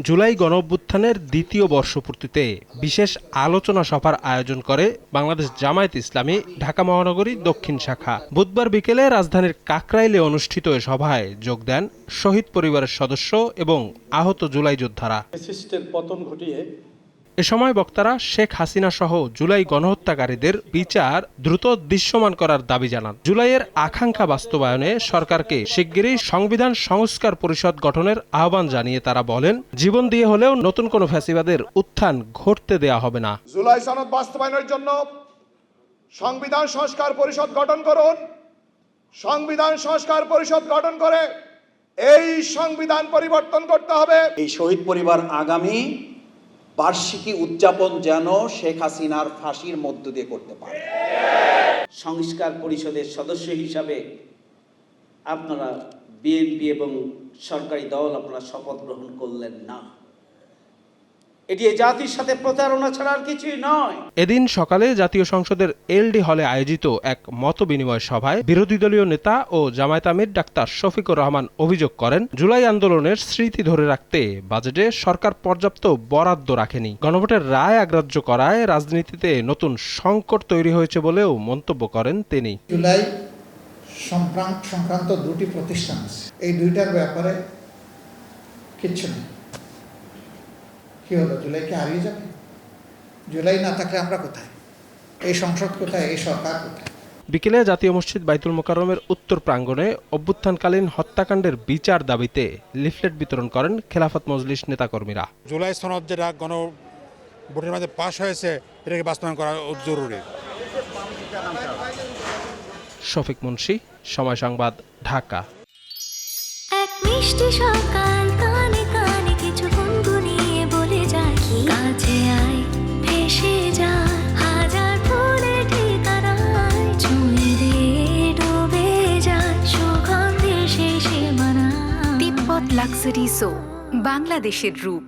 জুলাই গণঅভ্যুত্থানের দ্বিতীয় বর্ষপূর্তিতে বিশেষ আলোচনা সভার আয়োজন করে বাংলাদেশ জামায়াতে ইসলামী ঢাকা মহানগরী দক্ষিণ শাখা। বুধবার বিকেলে রাজধানীর কাকরাইলে অনুষ্ঠিত এ সভায় যোগ দেন শহীদ পরিবারের সদস্য এবং আহত জুলাই যোদ্ধারা। পতন ঘটিয়ে এ সময় বক্তারা শেখ হাসিনা সহ জুলাই গণহত্যাকারীদের বিচার দ্রুত দৃশ্যমান করার দাবি জানান। জুলাইয়ের আকাঙ্ক্ষা বাস্তবায়নে সরকারকে শিগগিরই সংবিধান সংস্কার পরিষদ গঠনের আহ্বান জানিয়ে তারা বলেন, জীবন দিয়ে হলেও নতুন কোনো ফ্যাসিবাদের উত্থান ঘটতে দেয়া হবে না। জুলাই সনদ বাস্তবায়নের জন্য সংবিধান সংস্কার পরিষদ গঠন করুন। সংবিধান সংস্কার পরিষদ গঠন করে এই সংবিধান পরিবর্তন করতে হবে। এই শহীদ পরিবার আগামী বার্ষিকী উদযাপন যেন শেখ হাসিনার ফাঁসির মধ্য দিয়ে করতে পারে। সংস্কার পরিষদের সদস্য হিসাবে আপনারা বিএনপি এবং সরকারি দল আপনারা শপথ গ্রহণ করলেন না। এটি জাতির সাথে প্রতারণা ছাড়া আর কিছুই নয়। এদিন সকালে জাতীয় সংসদের এলডি হলে আয়োজিত এক মতবিনিময় সভায় বিরোধী দলীয় নেতা ও জামায়াত আমির ডাক্তার শফিকুর রহমান অভিযোগ করেন, জুলাই আন্দোলনের স্মৃতি ধরে রাখতে বাজেটে সরকার পর্যাপ্ত বরাদ্দ রাখেনি। গণভোটের রায় অগ্রাহ্য করায় রাজনীতিতে নতুন সংকট তৈরি হয়েছে বলেও মন্তব্য করেন তিনি। জুলাই সংক্রান্ত দুটি প্রতিষ্ঠান আছে, এই দুইটার ব্যাপারে কিচ্ছু নেই। কি হলো, জুলাইকে হারিয়ে যাবে? জুলাই না থাকলে আমরা কোথায়? এই সংসদ কোথায়? এই সরকার কোথায়? বিকেলে জাতীয় মসজিদ বাইতুল মোকাররমের উত্তর প্রাঙ্গণে অভ্যুত্থানকালীন হত্যাকাণ্ডের বিচার দাবিতে লিফলেট বিতরণ করেন খেলাফত মজলিস নেতাকর্মীরা। জুলাই সনদ যেটা গণভোটের মধ্যে পাশ হয়েছে, এটাকে বাস্তবায়ন করা জরুরি। শফিক মুন্সি, সময় সংবাদ, ঢাকা। এক মিষ্টি সকাল কানে কানে কিছু গুনগুনিয়ে বলে যায়, কাছে আয় ভেসে যায় হাজার ফুলের ঠিকানায়, ছুঁয়ে দিয়ে ডুবে যায় সুগন্ধে সেই সীমানা। তিব্বত লাক্সারি সো, বাংলাদেশের রূপ।